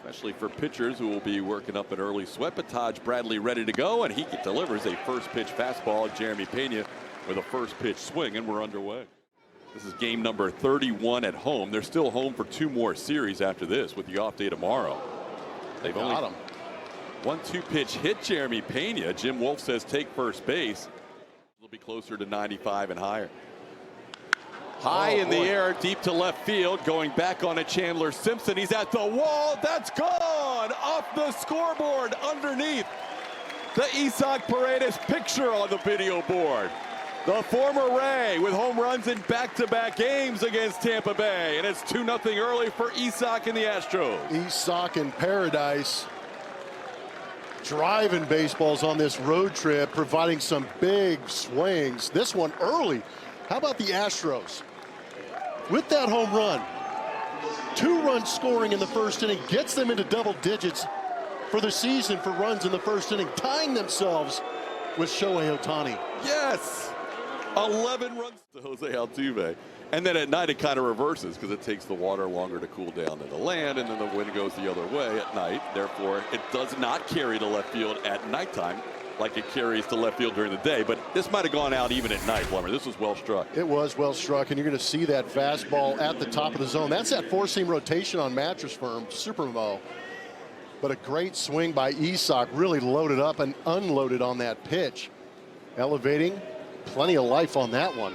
especially for pitchers who will be working up an early sweat. But Taj Bradley ready to go, and he delivers a first pitch fastball. Jeremy Pena with a first pitch swing, and we're underway. This is game number 31 at home. They're still home for 2 more series after this with the off day tomorrow. They've only got him. 1-2 pitch hit Jeremy Pena. Jim Wolf says take first base. It'll be closer to 95 and higher. High in the air, deep to left field, going back on a Chandler Simpson. He's at the wall. That's gone off the scoreboard underneath the Isaac Paredes picture on the video board. The former Ray with home runs in back-to-back games against Tampa Bay, and it's 2-0 early for Isaac and the Astros. Isaac in paradise, driving baseballs on this road trip, providing some big swings. This one early. How about the Astros? With that home run, 2-run scoring in the first inning gets them into double digits for the season for runs in the first inning, tying themselves with Shohei Ohtani. Yes, 11 runs to Jose Altuve. And then at night it kind of reverses because it takes the water longer to cool down than the land, and then the wind goes the other way at night. Therefore, it does not carry to left field at nighttime like it carries to left field during the day. But this might have gone out even at night, Plummer. This was well struck. It was well struck, and you're going to see that fastball at the top of the zone. That's that four-seam rotation on Mattress Firm, Supermo. But a great swing by Isaac, really loaded up and unloaded on that pitch. Elevating, plenty of life on that one.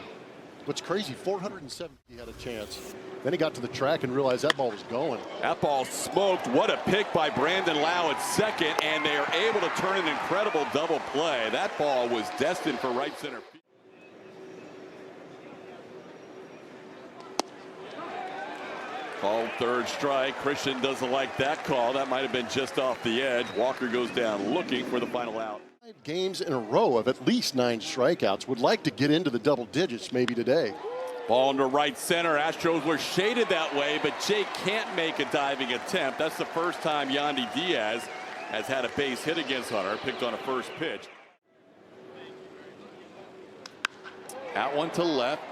What's crazy, 470 he had a chance. Then he got to the track and realized that ball was going. That ball smoked. What a pick by Brandon Lau at second, and they are able to turn an incredible double play. That ball was destined for right center field. Called third strike. Christian doesn't like that call. That might have been just off the edge. Walker goes down looking for the final out. 5 games in a row of at least 9 strikeouts. Would like to get into the double digits maybe today. Ball into right center. Astros were shaded that way, but Jake can't make a diving attempt. That's the first time Yandy Diaz has had a base hit against Hunter. Picked on a first pitch. Out one to left.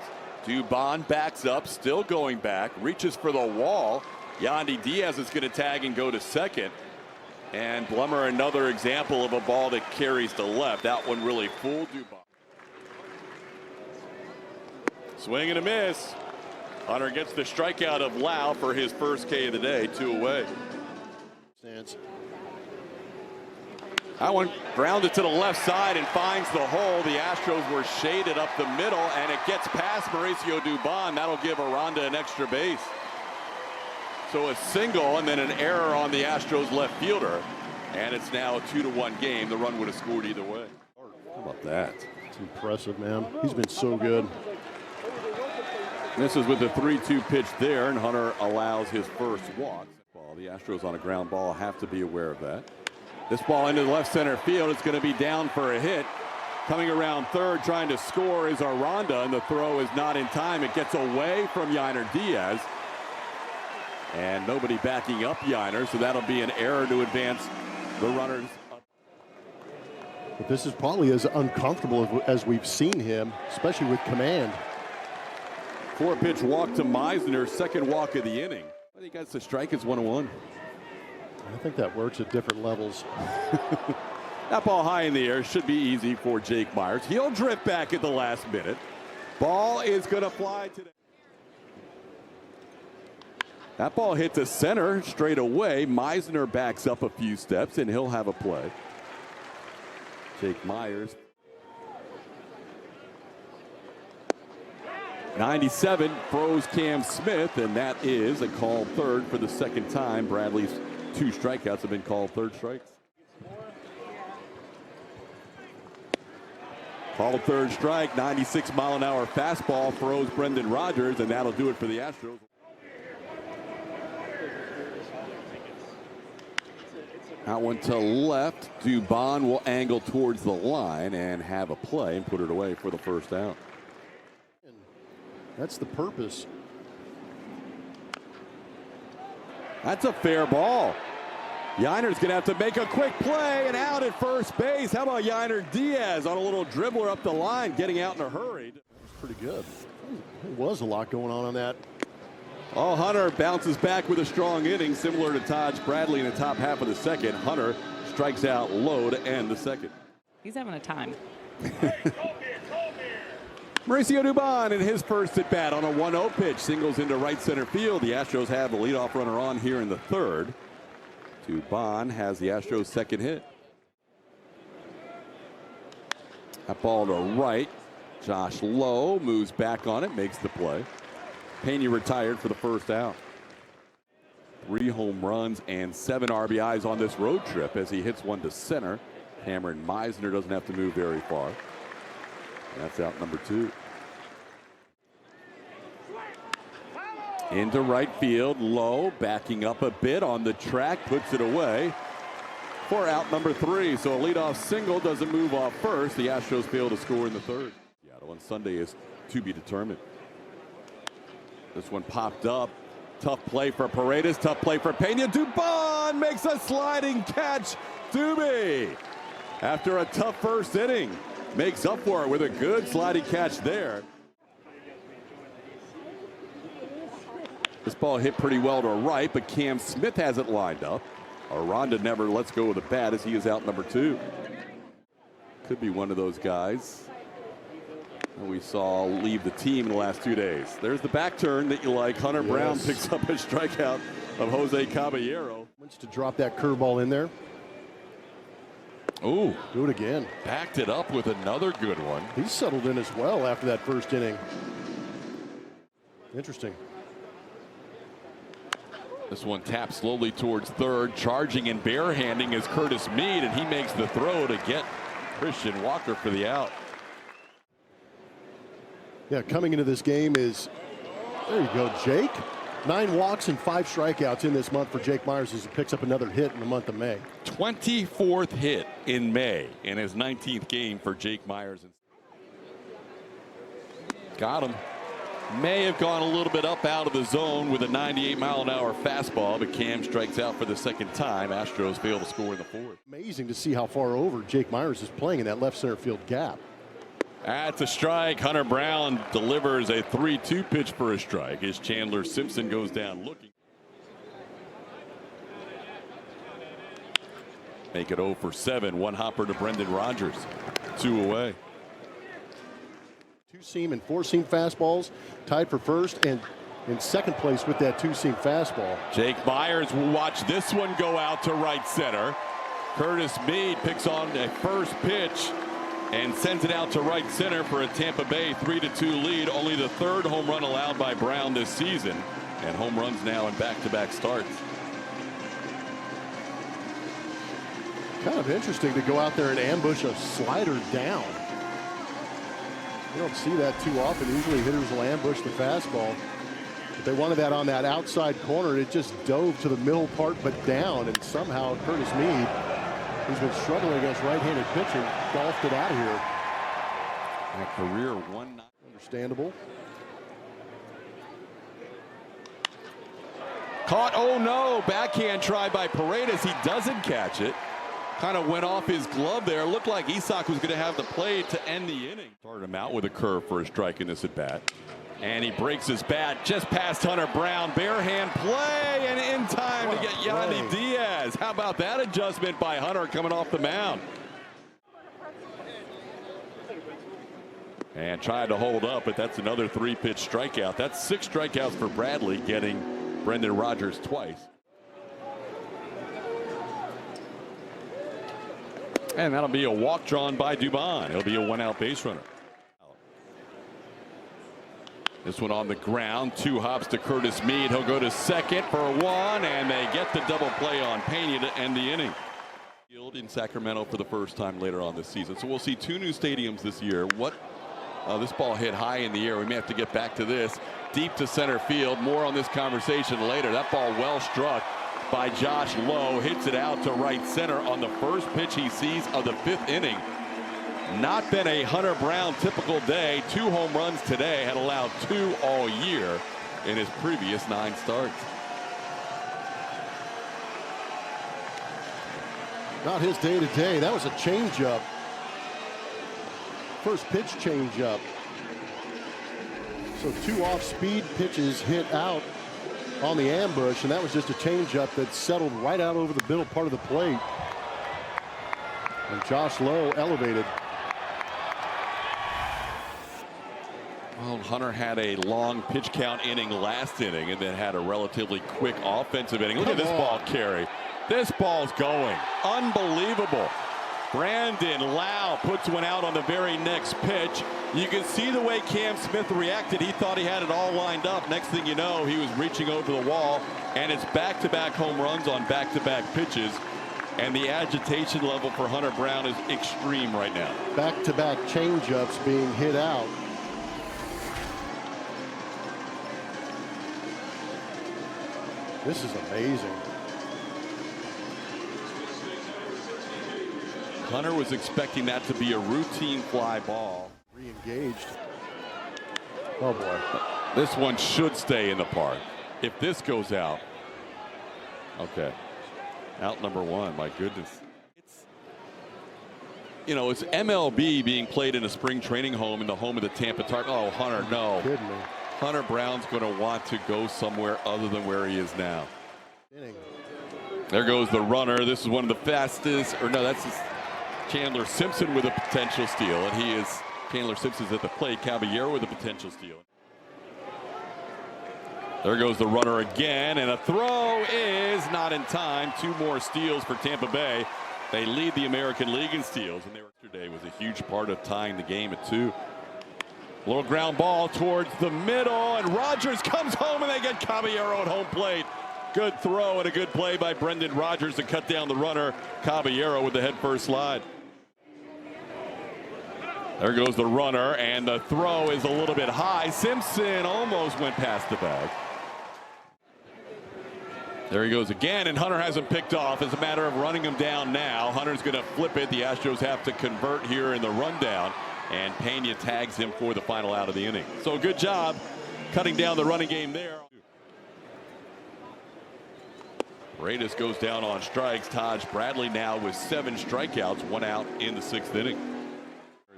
Dubon backs up, still going back, reaches for the wall. Yandy Diaz is going to tag and go to second. And Blummer, another example of a ball that carries to left. That one really fooled Dubon. Swing and a miss. Hunter gets the strikeout of Lau for his first K of the day, 2 away. Stands. That one grounded to the left side and finds the hole. The Astros were shaded up the middle, and it gets past Mauricio Dubon. That'll give Aranda an extra base. So a single and then an error on the Astros left fielder. And it's now a 2-1 game. The run would have scored either way. How about that? It's impressive, man. He's been so good. This is with the 3-2 pitch there, and Hunter allows his first walk. The Astros on a ground ball have to be aware of that. This ball into the left center field. It's going to be down for a hit. Coming around third, trying to score is Aranda, and the throw is not in time. It gets away from Yainer Diaz. And nobody backing up Yainer, so that'll be an error to advance the runners. But this is probably as uncomfortable as we've seen him, especially with command. 4-pitch walk to Meisner, second walk of the inning. I think that's the strike. It's 1-1. I think that works at different levels. That ball high in the air should be easy for Jake Myers. He'll drift back at the last minute. Ball is going to fly today. That ball hit to center straight away. Meisner backs up a few steps, and he'll have a play. Jake Myers. 97 throws Cam Smith, and that is a called third for the second time. Bradley's 2 strikeouts have been called third strikes. Called third strike, 96-mile-an-hour fastball throws Brendan Rodgers, and that'll do it for the Astros. Out one to left. Dubon will angle towards the line and have a play and put it away for the first out. That's the purpose. That's a fair ball. Yainer's going to have to make a quick play and out at first base. How about Yainer Diaz on a little dribbler up the line, getting out in a hurry? That was pretty good. There was a lot going on that Oh, Hunter bounces back with a strong inning, similar to Taj Bradley in the top half of the second. Hunter strikes out low to end the second. He's having a time. Mauricio Dubon in his first at bat on a 1-0 pitch, singles into right center field. The Astros have the leadoff runner on here in the third. Dubon has the Astros' second hit. That ball to right. Josh Lowe moves back on it, makes the play. Pena retired for the first out. 3 home runs and 7 RBIs on this road trip as he hits one to center. Cameron Meisner doesn't have to move very far. That's out number 2. Into right field, Lowe backing up a bit on the track, puts it away for out number 3. So a leadoff single doesn't move off first. The Astros fail to score in the third. Seattle on Sunday is to be determined. This one popped up. Tough play for Paredes, tough play for Pena. Dubon makes a sliding catch. Doobie, after a tough first inning, makes up for it with a good sliding catch there. This ball hit pretty well to right, but Cam Smith has it lined up. Aranda never lets go of the bat as he is out number 2. Could be one of those guys we saw leave the team in the last 2 days. There's the back turn that you like. Hunter Brown picks up a strikeout of Jose Caballero. Wants to drop that curveball in there. Ooh, do it again. Backed it up with another good one. He's settled in as well after that first inning. Interesting. This one taps slowly towards third. Charging and barehanding is Curtis Mead, and he makes the throw to get Christian Walker for the out. Yeah, coming into this game is, there you go, Jake. 9 walks and 5 strikeouts in this month for Jake Meyers as he picks up another hit in the month of May. 24th hit in May in his 19th game for Jake Meyers. Got him. May have gone a little bit up out of the zone with a 98-mile-an-hour fastball, but Cam strikes out for the second time. Astros fail to score in the fourth. Amazing to see how far over Jake Meyers is playing in that left center field gap. That's a strike. Hunter Brown delivers a 3-2 pitch for a strike as Chandler Simpson goes down looking. Make it 0 for 7. 1 hopper to Brendan Rodgers. 2 away. 2-seam and 4-seam fastballs, tied for first and in second place with that 2-seam fastball. Jake Meyers will watch this one go out to right center. Curtis Mead picks on a first pitch and sends it out to right center for a Tampa Bay 3-2 lead. Only the 3rd home run allowed by Brown this season, and home runs now in back-to-back starts. Kind of interesting to go out there and ambush a slider down. You don't see that too often. Usually hitters will ambush the fastball. But they wanted that on that outside corner. It just dove to the middle part but down, and somehow Curtis Mead, who's been struggling against right-handed pitching, golfed it out of here. And a career 1-9. Understandable. Caught, oh no, backhand try by Paredes. He doesn't catch it. Kind of went off his glove there. Looked like Isak was going to have the play to end the inning. Started him out with a curve for a strike in this at bat. And he breaks his bat just past Hunter Brown. Bare hand play and in time to get Yandy Diaz. How about that adjustment by Hunter coming off the mound? And tried to hold up, but that's another 3-pitch strikeout. That's 6 strikeouts for Bradley, getting Brendan Rodgers twice. And that'll be a walk drawn by Dubon. It'll be a 1-out base runner. This one on the ground. 2 hops to Curtis Mead. He'll go to second for 1, and they get the double play on Pena to end the inning. Field in Sacramento for the first time later on this season. So we'll see 2 new stadiums this year. This ball hit high in the air. We may have to get back to this. Deep to center field. More on this conversation later. That ball well struck by Josh Lowe. Hits it out to right center on the first pitch he sees of the 5th inning. Not been a Hunter Brown typical day. 2 home runs today. Had allowed 2 all year in his previous 9 starts. Not his day today. That was a changeup. First pitch changeup. So 2 off-speed pitches hit out on the ambush, and that was just a changeup that settled right out over the middle part of the plate. And Josh Lowe elevated. Well, Hunter had a long pitch count inning last inning and then had a relatively quick offensive inning. Look at this ball carry. This ball's going. Unbelievable. Brandon Lau puts one out on the very next pitch. You can see the way Cam Smith reacted. He thought he had it all lined up. Next thing you know, he was reaching over the wall, and it's back-to-back home runs on back-to-back pitches. And the agitation level for Hunter Brown is extreme right now. Back-to-back changeups being hit out. This is amazing. Hunter was expecting that to be a routine fly ball. Re-engaged. Oh boy. This one should stay in the park. If this goes out, okay. Out number one, my goodness. It's MLB being played in a spring training home in the home of the Tampa Target. Oh, Hunter, no. Kidding me. Hunter Brown's going to want to go somewhere other than where he is now. There goes the runner. This is one of the fastest, or no, that's Chandler Simpson with a potential steal, and Chandler Simpson's at the plate. Caballero with a potential steal. There goes the runner again, and a throw is not in time. 2 more steals for Tampa Bay. They lead the American League in steals, and yesterday was a huge part of tying the game at 2. Little ground ball towards the middle, and Rogers comes home, and they get Caballero at home plate. Good throw and a good play by Brendan Rodgers to cut down the runner. Caballero with the head first slide. There goes the runner, and the throw is a little bit high. Simpson almost went past the bag. There he goes again, and Hunter hasn't picked off. It's a matter of running him down now. Hunter's going to flip it. The Astros have to convert here in the rundown, and Pena tags him for the final out of the inning. So good job cutting down the running game there. Rays goes down on strikes. Taj Bradley now with 7 strikeouts, 1 out in the 6th inning.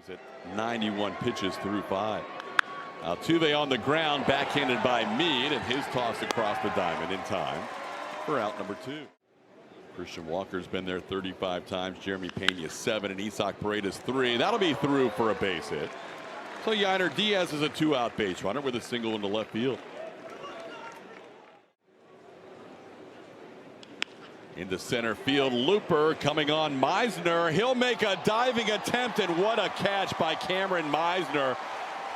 Is at 91 pitches through 5. Altuve on the ground, backhanded by Meade, and his toss across the diamond in time for out number 2. Christian Walker's been there 35 times. Jeremy Pena 7, and Isaac Paredes 3. That'll be through for a base hit. So Yainer Diaz is a 2-out base runner with a single into left field. Into center field, Looper coming on Meisner. He'll make a diving attempt, and what a catch by Cameron Meisner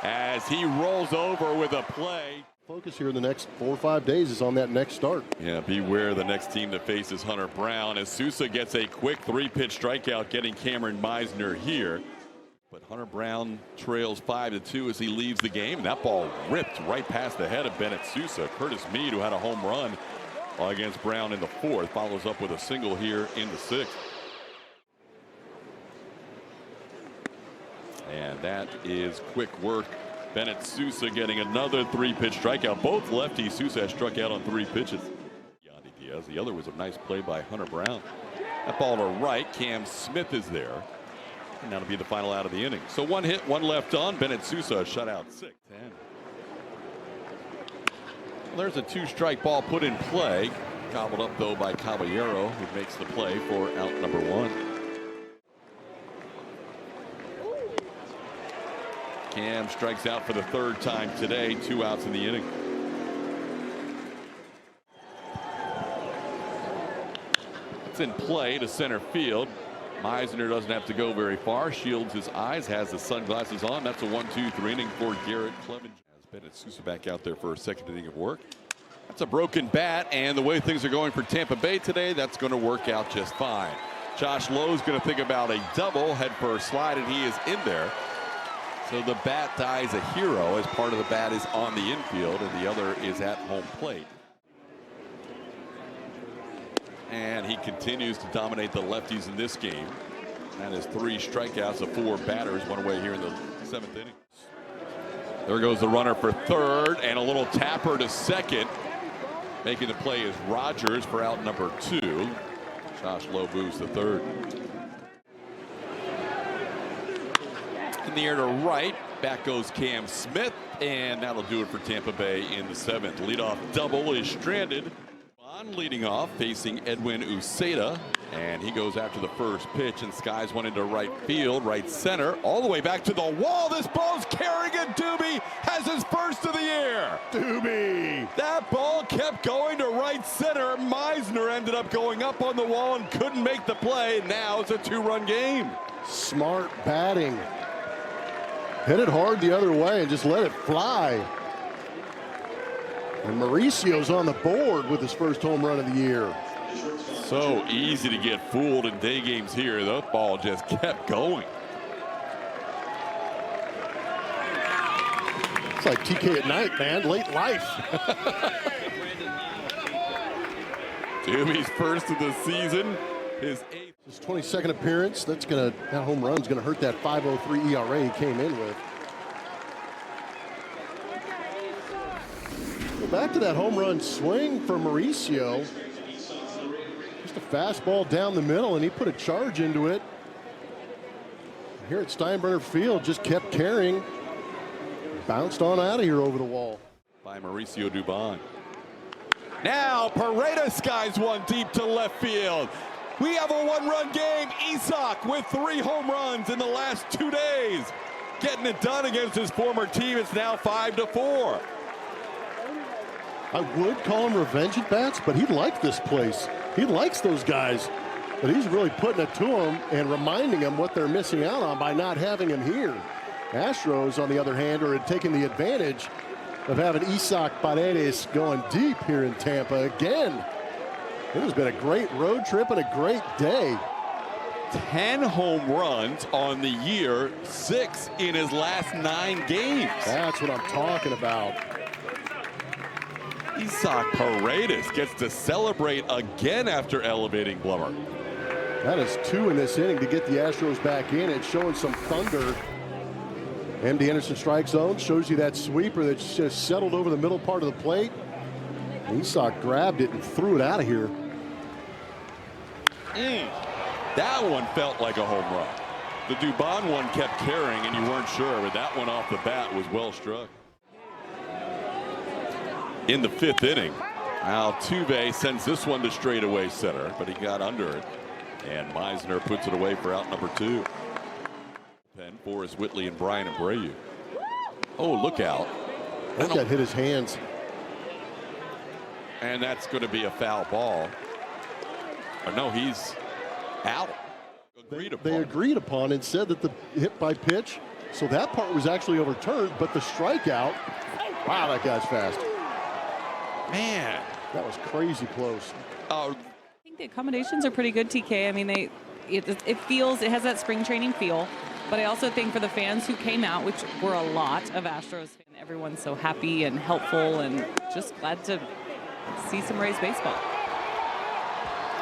as he rolls over with a play. Focus here in the next 4 or 5 days is on that next start. Yeah, beware the next team that faces Hunter Brown, as Sousa gets a quick 3-pitch strikeout, getting Cameron Meisner here. But Hunter Brown trails 5-2 as he leaves the game. That ball ripped right past the head of Bennett Sousa. Curtis Meade, who had a home run against Brown in the 4th, follows up with a single here in the 6th. And that is quick work. Bennett Sousa getting another 3-pitch strikeout. Both lefties. Sousa has struck out on 3 pitches. Yandy Diaz. The other was a nice play by Hunter Brown. That ball to right. Cam Smith is there. And that'll be the final out of the inning. So 1 hit, 1 left on. Bennett Sousa shut out 6-10. There's a 2-strike ball put in play. Gobbled up, though, by Caballero, who makes the play for out number 1. Cam strikes out for the 3rd time today. 2 outs in the inning. It's in play to center field. Meisner doesn't have to go very far. Shields his eyes, has the sunglasses on. That's a 1-2-3 inning for Garrett Clevenger. Bennett Sousa back out there for a 2nd inning of work. That's a broken bat, and the way things are going for Tampa Bay today, that's going to work out just fine. Josh Lowe's going to think about a double, head first slide, and he is in there. So the bat dies a hero as part of the bat is on the infield and the other is at home plate. And he continues to dominate the lefties in this game. That is 3 strikeouts of 4 batters, 1 away here in the 7th inning. There goes the runner for 3rd, and a little tapper to 2nd. Making the play is Rogers for out number 2. Josh Lowe moves to 3rd. In the air to right. Back goes Cam Smith, and that'll do it for Tampa Bay in the 7th. Leadoff double is stranded. On leading off, facing Edwin Uceda, and he goes after the first pitch and skies one into right field, right center, all the way back to the wall. This ball's carrying it. Doobie has his first of the year. Doobie! That ball kept going to right center. Meisner ended up going up on the wall and couldn't make the play. Now it's a 2-run game. Smart batting. Hit it hard the other way and just let it fly. And Mauricio's on the board with his first home run of the year. So easy to get fooled in day games here. The ball just kept going. It's like TK at night, man. Late life. Doobie's first of the season. His 8th. His 22nd appearance. That home run's gonna hurt that 5.03 ERA he came in with. Back to that home run swing for Mauricio. Just a fastball down the middle, and he put a charge into it. Here at Steinbrenner Field, just kept carrying. Bounced on out of here over the wall. By Mauricio Dubon. Now Paredes skies one deep to left field. We have a 1-run game. Isak with 3 home runs in the last 2 days. Getting it done against his former team. It's now 5-4. I would call him revenge at bats, but he liked this place. He likes those guys. But he's really putting it to them and reminding them what they're missing out on by not having him here. Astros, on the other hand, are taking the advantage of having Isak Paredes going deep here in Tampa again. It has been a great road trip and a great day. 10 home runs on the year, 6 in his last 9 games. That's what I'm talking about. Isak Paredes gets to celebrate again after elevating Blummer. That is 2 in this inning to get the Astros back in. It's showing some thunder. MD Anderson strike zone shows you that sweeper that's just settled over the middle part of the plate. Isak grabbed it and threw it out of here. That one felt like a home run. The Dubon one kept carrying and you weren't sure, but that one off the bat was well struck. In the 5th inning, Altuve sends this one to straightaway center, but he got under it, and Meisner puts it away for out number 2. Pen, Forrest Whitley and Brian Abreu. Oh, look out. I think that hit his hands. And that's going to be a foul ball. Or no, he's out. They agreed upon and said that the hit by pitch, so that part was actually overturned, but the strikeout, wow, that guy's fast. Man, that was crazy close. Oh, I think the accommodations are pretty good, TK. I mean, it has that spring training feel, but I also think for the fans who came out, which were a lot of Astros fans, everyone's so happy and helpful and just glad to see some Rays baseball.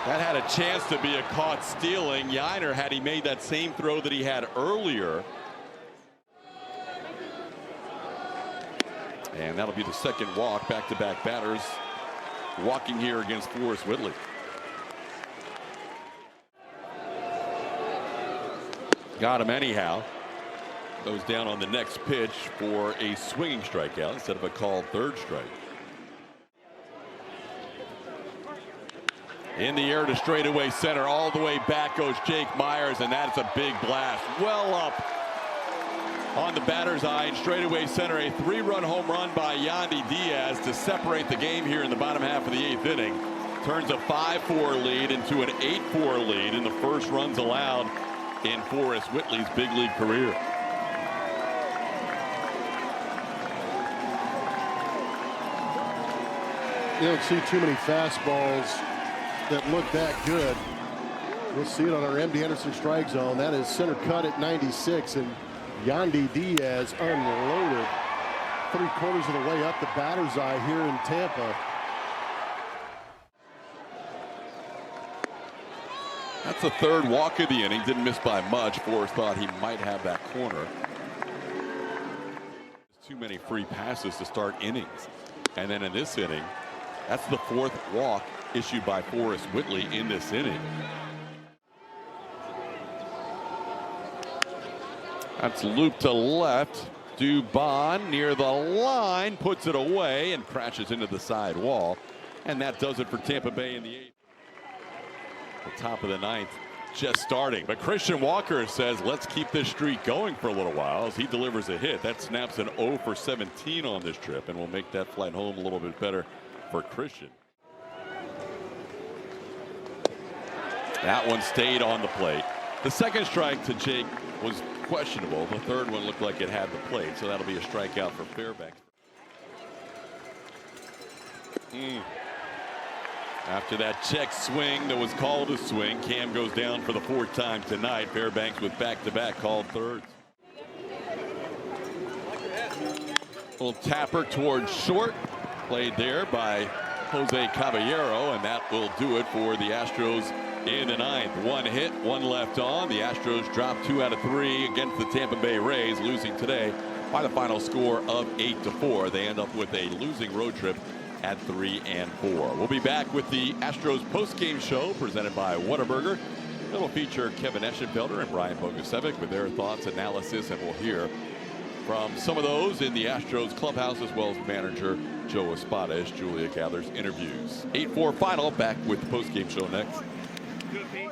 That had a chance to be a caught stealing. Yainer, had he made that same throw that he had earlier. And that'll be the 2nd walk. Back-to-back batters walking here against Forrest Whitley. Got him anyhow. Goes down on the next pitch for a swinging strikeout instead of a called 3rd strike. In the air to straightaway center. All the way back goes Jake Myers, and that's a big blast. Well up on the batter's eye and straightaway center. A 3-run home run by Yandy Diaz to separate the game here in the bottom half of the 8th inning. Turns a 5-4 lead into an 8-4 lead in the first runs allowed in Forrest Whitley's big league career. You don't see too many fastballs that look that good. We'll see it on our MD Anderson strike zone. That is center cut at 96, and Yandy Diaz unloaded 3/4 of the way up the batter's eye here in Tampa. That's the 3rd walk of the inning. Didn't miss by much. Forrest thought he might have that corner. Too many free passes to start innings. And then in this inning, that's the 4th walk issued by Forrest Whitley in this inning. That's looped to left. Dubon near the line, puts it away and crashes into the side wall. And that does it for Tampa Bay in the 8th. The top of the 9th just starting. But Christian Walker says, let's keep this streak going for a little while as he delivers a hit. That snaps an 0 for 17 on this trip and will make that flight home a little bit better for Christian. That one stayed on the plate. The second strike to Jake was questionable. The third one looked like it had the plate, so that'll be a strikeout for Fairbanks. After that check swing that was called a swing, Cam goes down for the 4th time tonight. Fairbanks with back-to-back called thirds. Little tapper towards short, played there by Jose Caballero, and that will do it for the Astros in the 9th. 1 hit, 1 left on. The Astros drop 2 out of 3 against the Tampa Bay Rays, losing today by the final score of 8-4. They end up with a losing road trip at 3-4. We'll be back with the Astros post-game show presented by Whataburger. It'll feature Kevin Eschenfelder and Brian Bogusevic with their thoughts, analysis, and we'll hear from some of those in the Astros clubhouse, as well as manager Joe Espada as Julia gathers interviews. 8-4 final. Back with the post-game show next. Good, Pete.